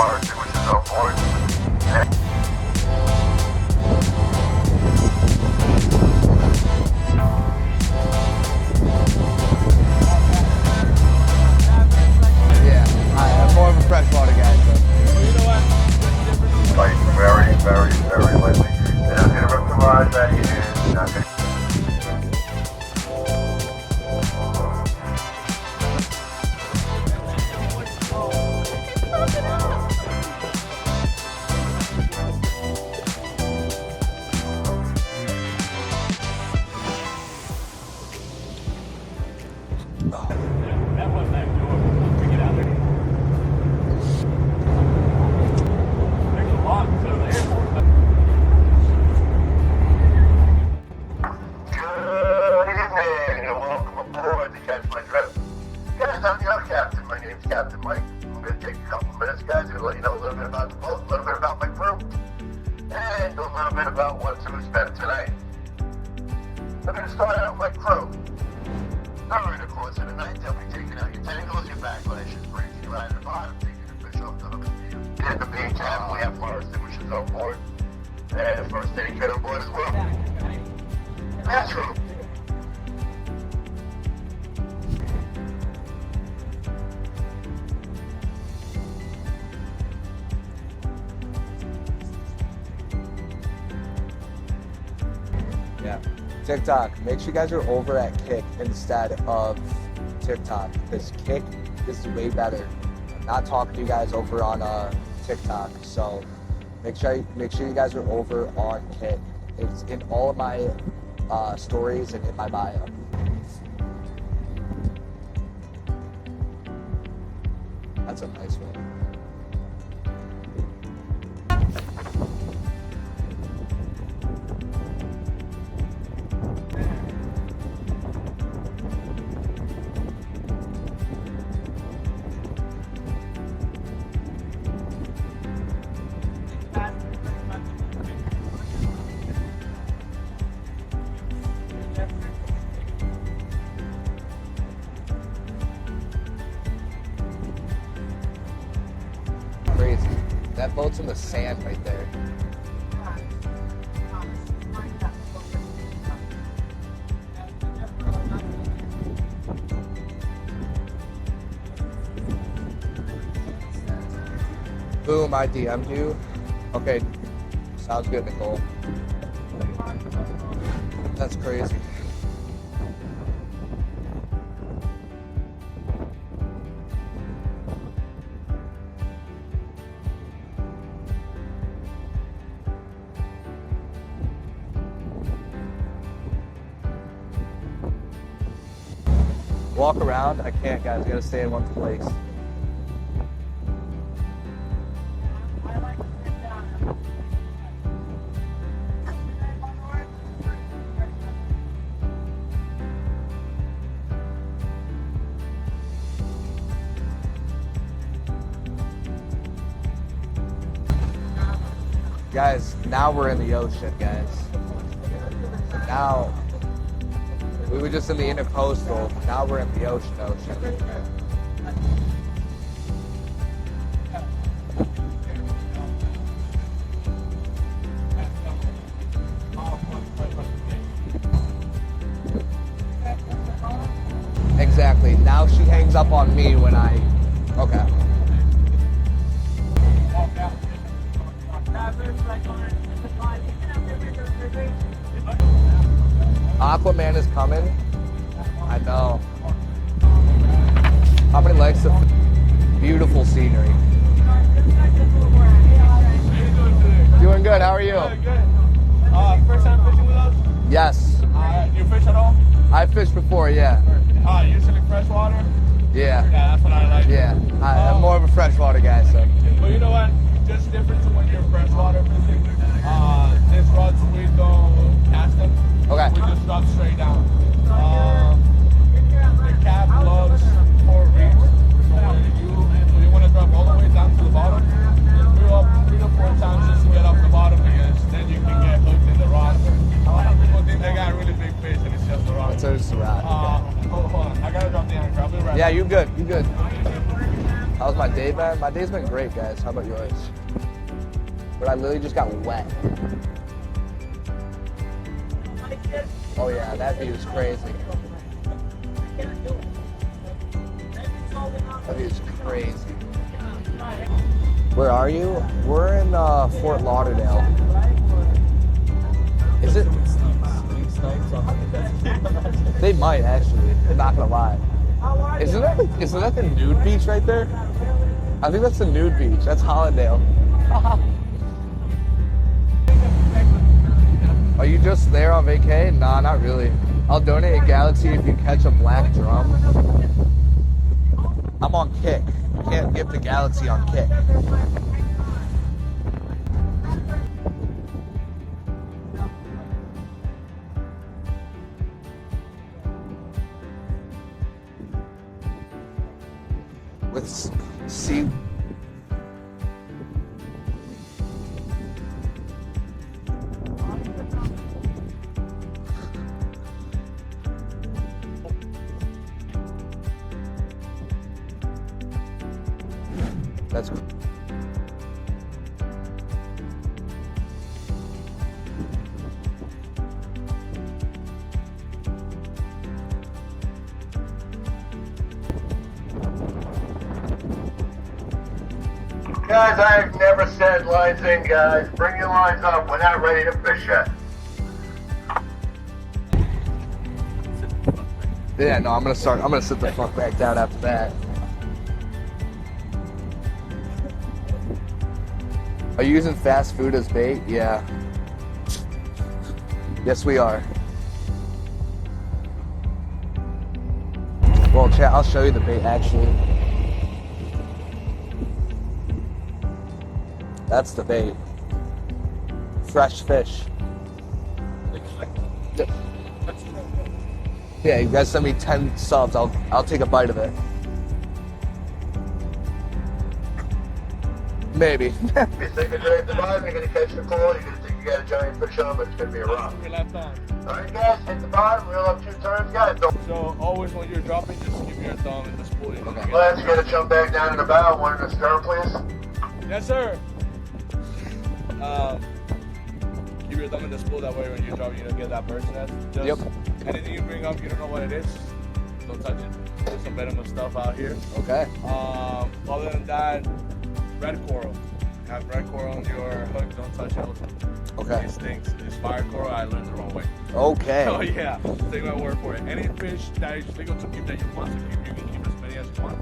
fire extinguishers on board. Yeah, I'm more of a freshwater guy, so. Like very, very, very lightly. They're not going to rip the rods out of your hand. They're not going welcome aboard to catch my drift. Guys, I'm your captain. My name's Captain Mike. I'm going to take a couple minutes, guys, to let you know a little bit about the boat, a little bit about my crew, and a little bit about what to expect tonight. I'm going to start out with my crew. During the course of the night, they'll be taking out your tangles, your backlashes, bringing you out of the bottom, taking the fish off the hook. At the beach, we have fire extinguishers on board, and first aid kit on board as well. Bathroom. Yeah. TikTok. Make sure you guys are over at Kick instead of TikTok, because Kick is way better. I'm not talking to you guys over on TikTok, so make sure you guys are over on Kick. It's in all of my stories and in my bio. That's a nice one. Crazy. That boat's in the sand right there. Boom, I DM'd you. Okay, sounds good, Nicole. That's crazy. Walk around? I can't, guys. I gotta stay in one place. Guys, now we're in the ocean, guys. Now, we were just in the intercoastal. Now we're in the ocean. Exactly. Now she hangs up on me when I... Okay. Aquaman is coming. I know. How many likes the beautiful scenery? Doing good. How are you? Good. First time fishing with us? Yes. You fish at all? I fished before, yeah. Usually freshwater? Yeah. Yeah, that's what I like. Yeah. I'm more of a freshwater guy, so. But you know what? Just different to when you're freshwater fishing. This rods, we don't cast them. Okay. We just drop straight down. The cap loves 4 reeds. So when you want to drop all the way down to the bottom, just go up 3 to 4 times just to get off the bottom, because then you can get hooked in the rod. A lot of people think they got really big fish and it's just a rod. It's just a rod. Hold on. I gotta drop the anchor. I'll be right back. Yeah, you good. You good. How's my day been? My day's been great, guys. How about yours? But I literally just got wet. Oh yeah, that view is crazy. That view is crazy. Where are you? We're in Fort Lauderdale. Is it? They might actually. I'm not gonna lie. Isn't that the nude beach right there? I think that's the nude beach. That's Hollandale. Are you just there on vacay? Nah, not really. I'll donate a galaxy if you catch a black drum. I'm on Kick. You can't gift a galaxy on Kick. With sea. That's good. Guys, I've never said lines in, guys. Bring your lines up. We're not ready to fish yet. Yeah, no, I'm gonna sit the fuck back down after that. Are you using fast food as bait? Yeah. Yes, we are. Well, chat, I'll show you the bait actually. That's the bait. Fresh fish. Yeah, you guys send me 10 subs, I'll take a bite of it. Maybe. If you think of the bottom, you're going to catch the pole, you're going to think you got a giant fish on, but it's going to be a rock. Your left arm. Alright guys, hit the bottom, reel up 2 turns, guys. So always when you're dropping, just keep your thumb in the spool. Okay. Let's get a jump back down in the bow, one in the stern, please. Yes, sir. Keep your thumb in the spool, that way when you're dropping, you don't get that burst nest. Just Yep. anything you bring up, you don't know what it is, don't touch it. There's some venomous stuff out here. Okay. Other than that, red coral. Have red coral on your hook, don't touch it. Okay. It stinks. It's fire coral, I learned the wrong way. Okay. Oh yeah, take my word for it. Any fish that is legal to keep that you want to keep, you can keep as many as you want.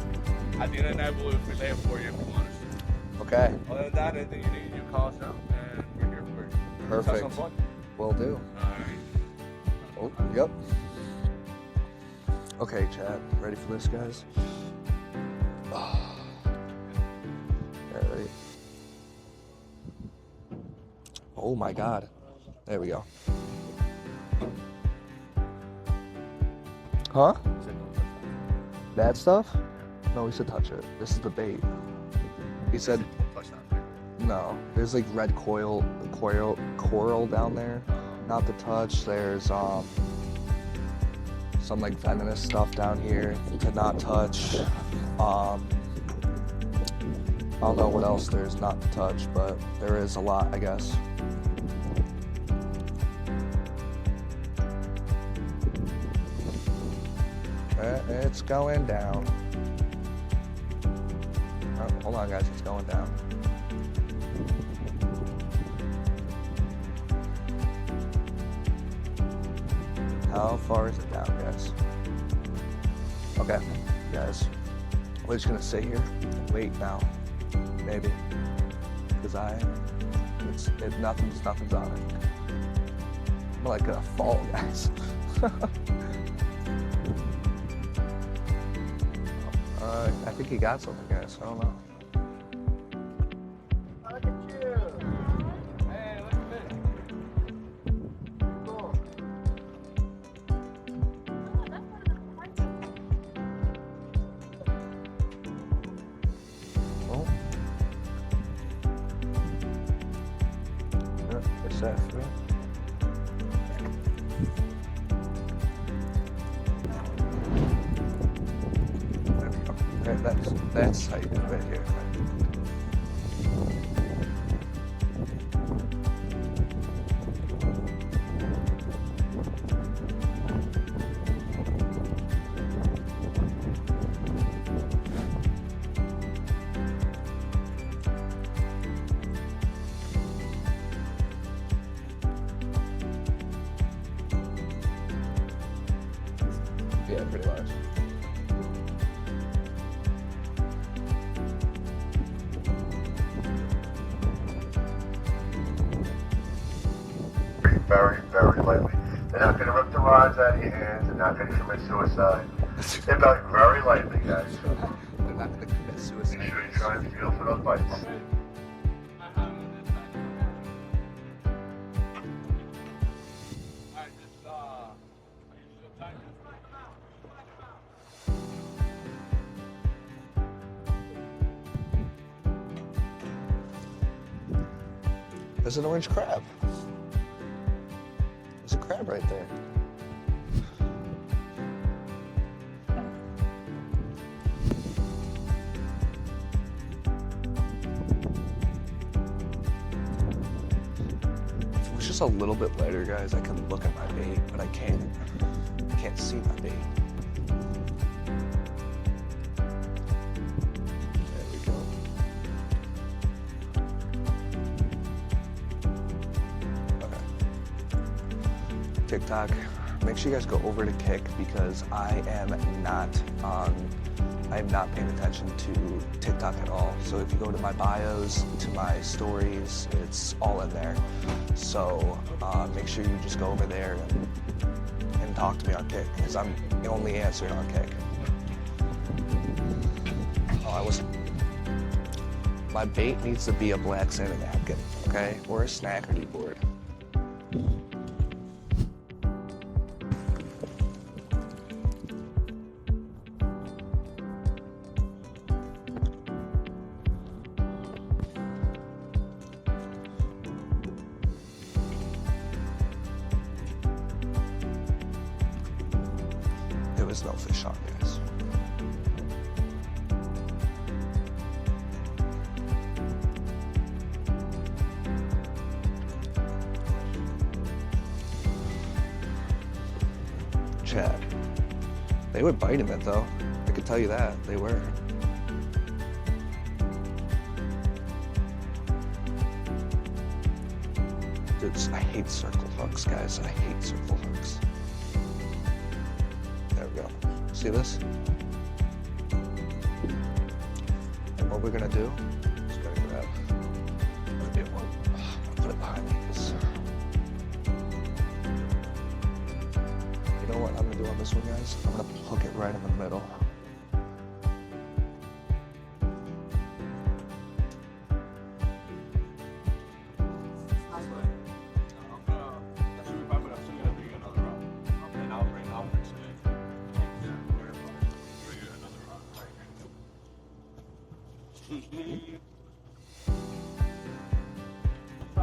At the end of the night, we'll fillet it for you if you want us to. Okay. Other than that, anything you need, you call us out, and we're here for you. Let's have some Perfect. fun. Will do. Alright. Oh, yep. Okay, chat. Ready for this, guys? All right. Oh my God. There we go. Huh? That stuff? No, we said touch it. This is the bait. He said no. There's like red coral down there. Not to touch. There's some like venomous stuff down here to not touch. I don't know what else there's not to touch, but there is a lot, I guess. It's going down. Oh, hold on, guys. It's going down. How far is it down, guys? Okay, guys. We're just gonna sit here and wait now. Maybe. Because nothing's on it. I'm like gonna fall, guys. I think he got something, guys. I don't know. Look at you. Hey, look at this. Cool. Oh. Yeah, it's that for me. That's how you do it right here. Yeah, pretty large. Very, very lightly. They're not going to rip the rods out of your hands. They're not going to commit suicide. They're going very lightly, guys. They're not going to commit Make suicide. sure you try and feel for those bites. There's an orange crab. There's a crab right there. If it was just a little bit lighter, guys, I could look at my bait, but I can't. I can't see my bait. There we go. TikTok, make sure you guys go over to Kick because I am not paying attention to TikTok at all. So if you go to my bios, to my stories, it's all in there. So make sure you just go over there and talk to me on Kick because I'm only answering on Kick. My bait needs to be a black Santa napkin, okay, or a Snackerty board. There was no fish on, guys. Chat. They were biting it though. I can tell you that. They were. Dude, I hate circle hooks, guys. I hate circle hooks. There we go. See this? And what we're gonna do is gonna grab a bit more. I'm gonna put it behind me because you know what I'm gonna do on this one, guys? I'm gonna hook it right in the middle.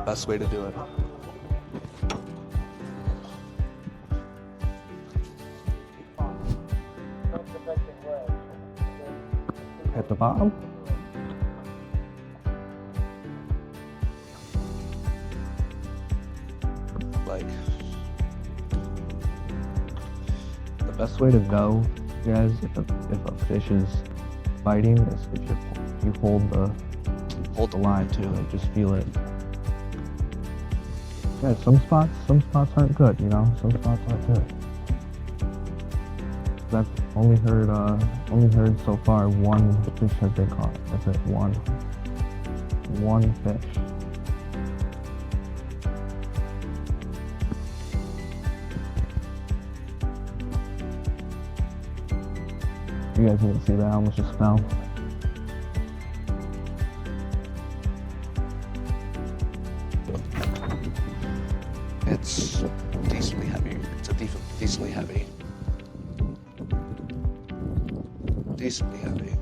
Best way to do it. At the bottom? Like, the best way to know, guys, if a fish is biting is if you hold the line too, like just feel it. Yeah, some spots aren't good, you know. Some spots aren't good. I've only heard so far one fish has been caught. That's it, one fish. You guys didn't see that? I almost just fell. It's decently heavy. It's a decently heavy. Decently heavy.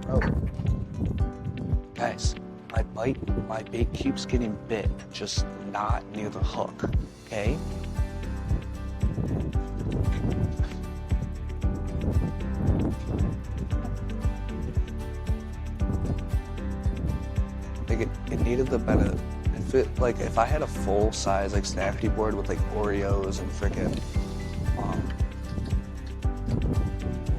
Oh. Guys, my bait keeps getting bit, just not near the hook, okay? needed the benefit. If I had a full size like Snappy board with like Oreos and freaking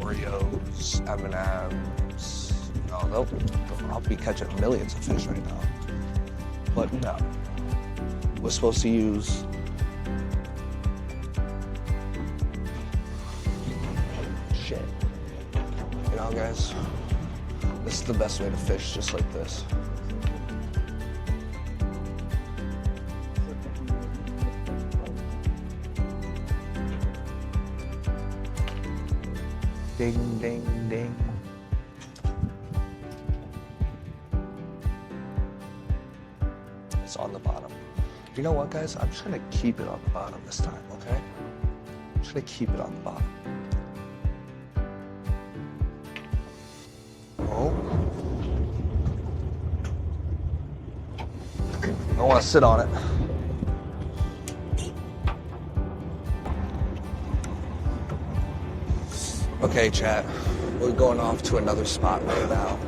Oreos, M&Ms, I'll be catching millions of fish right now. But no, we're supposed to use shit. You know, guys, this is the best way to fish, just like this. Ding, ding, ding. It's on the bottom. You know what, guys? I'm just gonna keep it on the bottom this time, okay? I'm just gonna keep it on the bottom. Oh. I don't want to sit on it. Okay, chat. We're going off to another spot right now.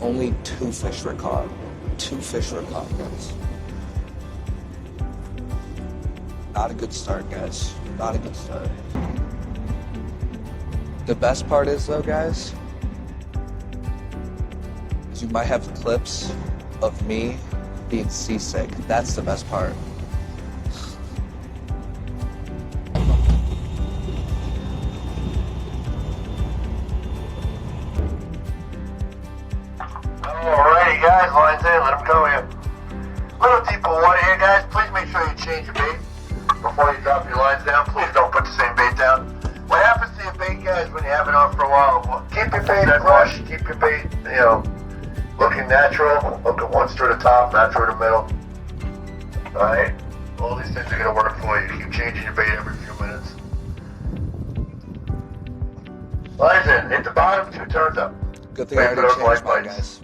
Only 2 fish were caught. 2 fish were caught, guys. Not a good start, guys. Not a good start. The best part is, though, guys, is you might have clips of me being seasick. That's the best part. Alrighty, guys, lines in, let them go here. Little deeper water here, guys. Please make sure you change your bait before you drop your lines down. Please don't put the same bait down. What happens to your bait, guys, when you have it on for a while? Keep your bait flush, keep your bait, looking natural, looking once through the top, not through the middle. Alright? All these things are going to work for you. Keep changing your bait every few minutes. Lines in, hit the bottom, 2 turns up. Good thing I already changed mine, guys.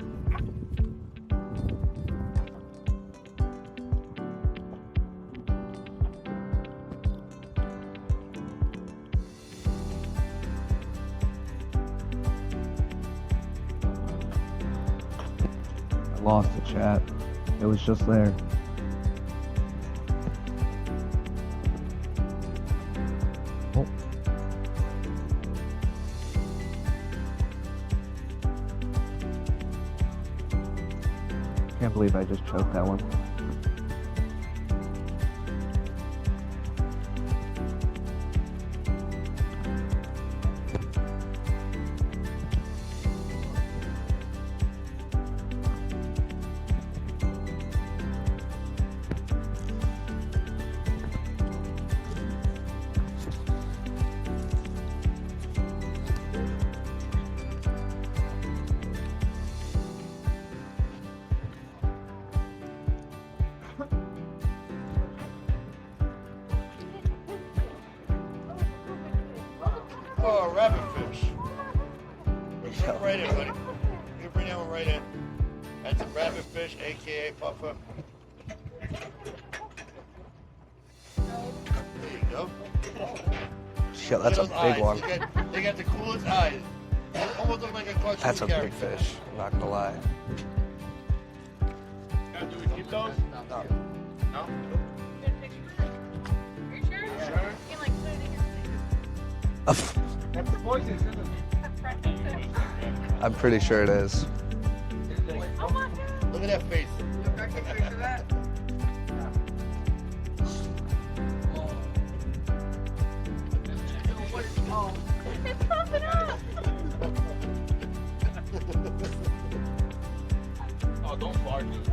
I lost the chat. It was just there. Oh. Can't believe I just choked that one. Oh, rabbit fish. Bring it right in, buddy. You bring that one right in. That's a rabbit fish, aka puffer. There you go. Yeah, that's a Those big eyes. one. They got the coolest eyes. They almost look like a cartoon That's a big character. fish. I'm not gonna lie. Now, do we keep those? No. No? Are you sure? Sure. You can like put it in your That's the poison, isn't it? I'm pretty sure it is. Oh my god. Look at that face. Oh, it's popping up. Oh, don't fart, dude.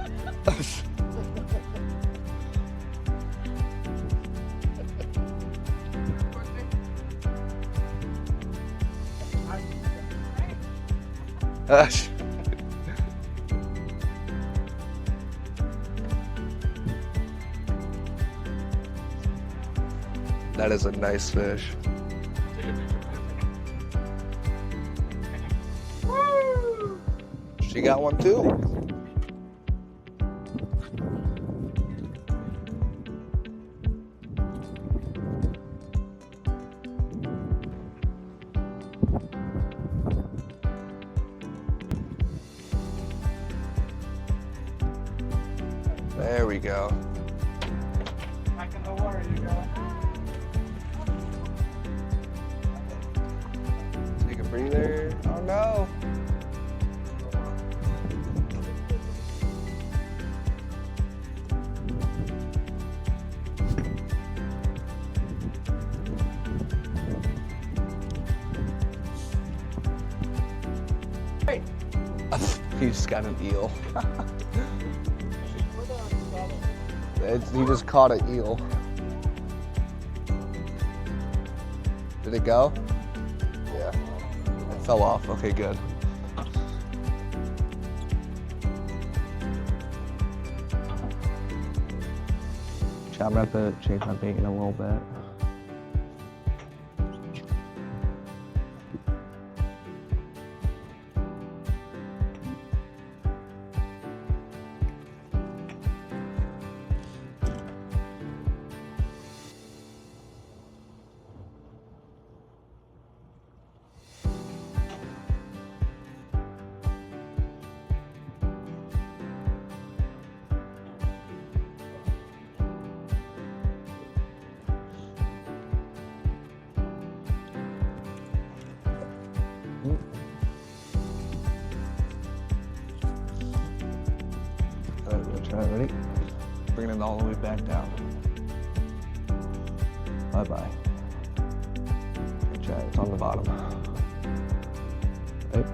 That is a nice fish. She got one too. There we go. I can know where you go. Take a breather. Oh no. He just got an eel. He just caught an eel. Did it go? Yeah. It fell off. Okay, good. I'm gonna have to change my bait in a little bit. Ready? Bringing it all the way back down. Bye-bye. Good try. It's on the bottom. Right?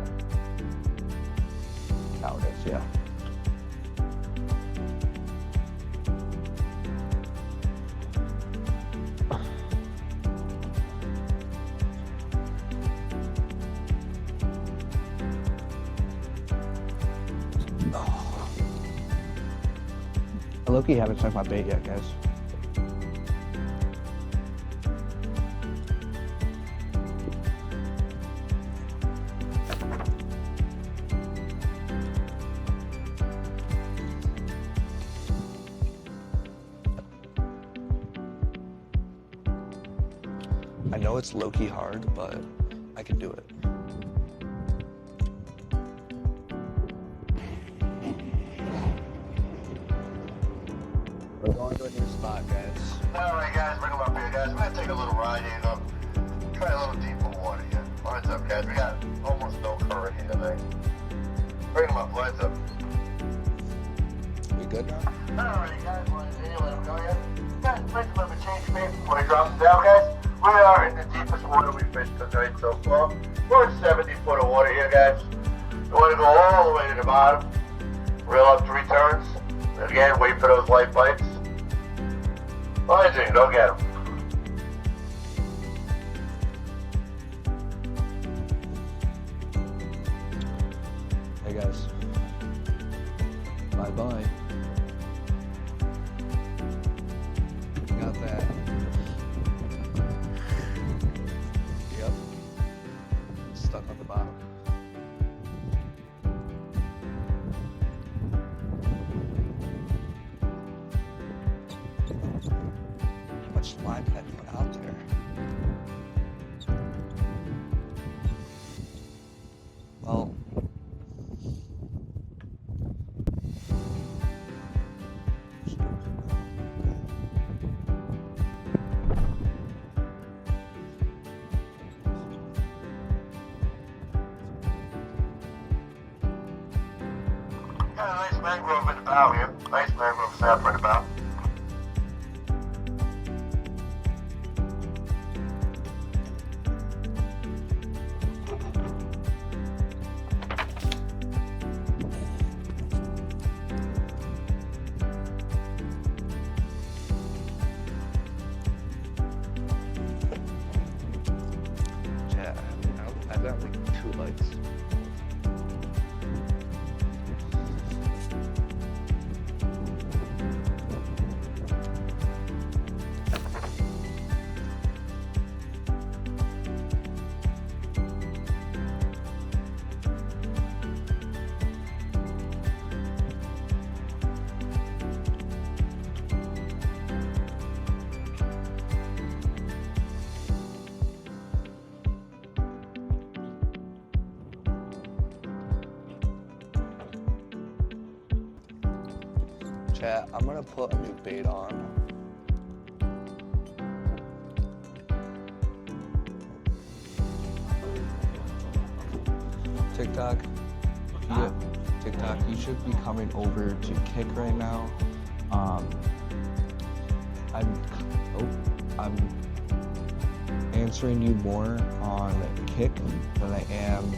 Now it is, yeah. I low-key haven't checked my bait yet, guys. I know it's low-key hard, but I can do it. We're going to a new spot, guys. Alright guys, bring them up here guys. We're gonna take a little ride here, go try a little deeper water here. Lines up guys, we got almost no current here tonight. Bring them up, lines up. We good now? Alright guys, lines in, let them go here. Guys, place a little bit change bait before he drops them down guys. We are in the deepest water we fished tonight so far. We're in 70 foot of water here guys. We want to go all the way to the bottom. Reel up 3 turns. And again, wait for those light bites. Lines in, go get them. Hey guys. Bye-bye. Got that. Yep. Stuck on the bottom. How much line did I put out there? Well, Got a nice mangrove in the bow here. Nice mangrove sapper in the bow. yeah, I've got like 2 lights. Chat, I'm gonna put a new bait on. TikTok, TikTok, you should be coming over to Kick right now. I'm answering you more on Kick than I am.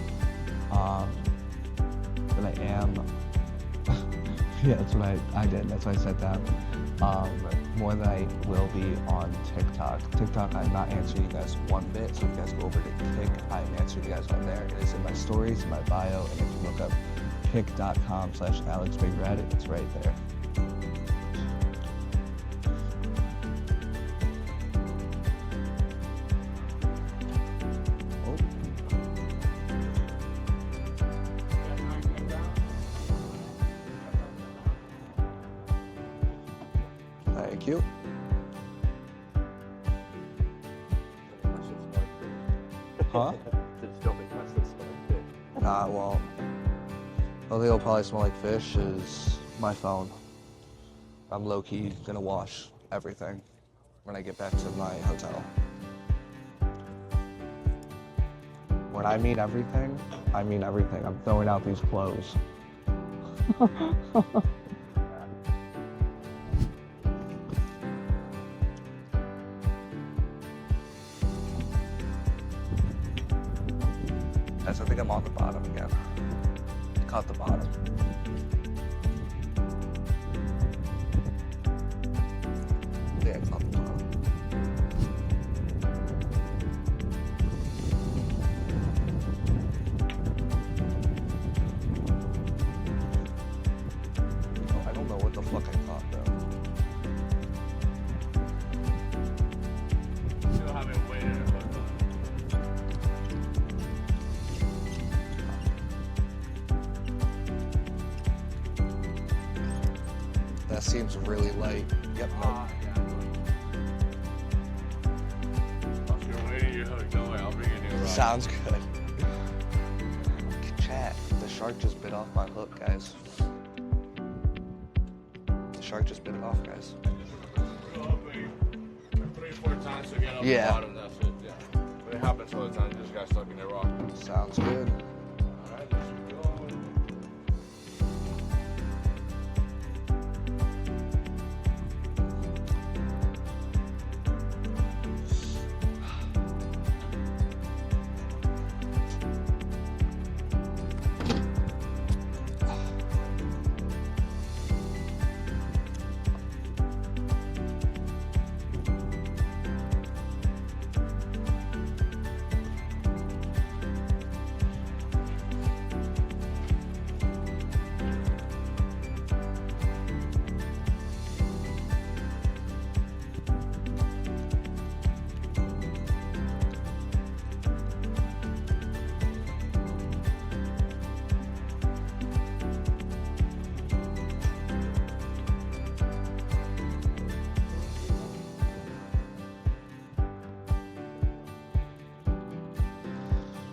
Yeah, that's what I did. That's why I said that. More than I will be on TikTok. TikTok, I'm not answering you guys one bit. So if you guys go over to Kick, I'm answering you guys on there. It is in my stories, in my bio, and if you look up kick.com/AlexBigRed, it's right there. Thank you. Huh? Nah, it won't. The only thing that'll probably smell like fish is my phone. I'm low-key gonna wash everything when I get back to my hotel. When I mean everything, I mean everything. I'm throwing out these clothes. Guys, I think I'm on the bottom again. Caught the bottom. Yeah, I caught the bottom. Oh, I don't know what the fuck I caught though. Still haven't waited. That seems really light. Yep. Yeah. If you're waiting, you're hooked. Don't worry, I'll bring you a new rod. Sounds good. Chat, the shark just bit off my hook, guys. The shark just bit it off, guys. We'll hopefully 3 or 4 times to get up Yeah. the bottom, that's it, yeah. But it happens all the time, you just got stuck in the rock. Sounds good. Alright, let's go.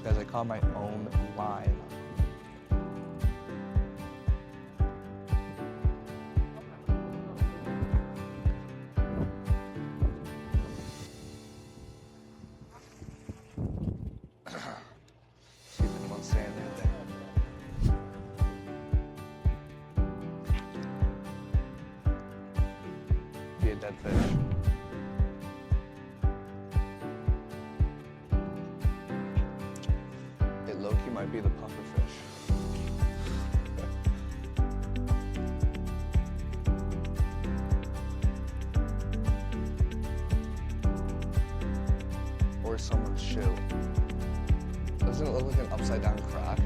Guys, I caught my own line. See if anyone's saying anything. Be a dead fish. It low-key might be the pufferfish. Or someone's shoe. Doesn't it look like an upside down crack?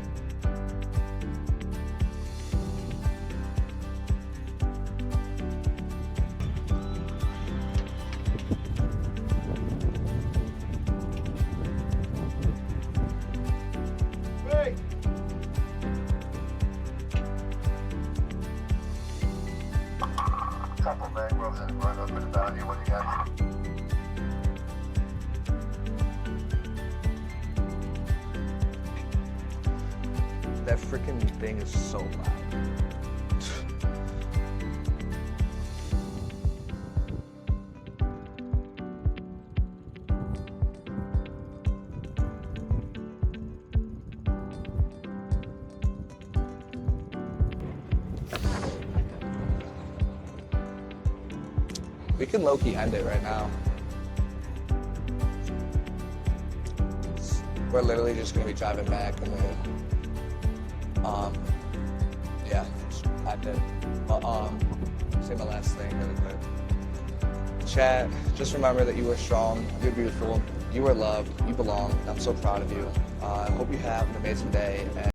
Hey! Couple mangroves and run up and down here. What do you got? That freaking thing is so loud. We can low-key end it right now. We're literally just gonna be driving back and then, yeah, just end it. But, say my last thing really quick. Chat, just remember that you are strong, you're beautiful, you are loved, you belong, and I'm so proud of you. I hope you have an amazing day.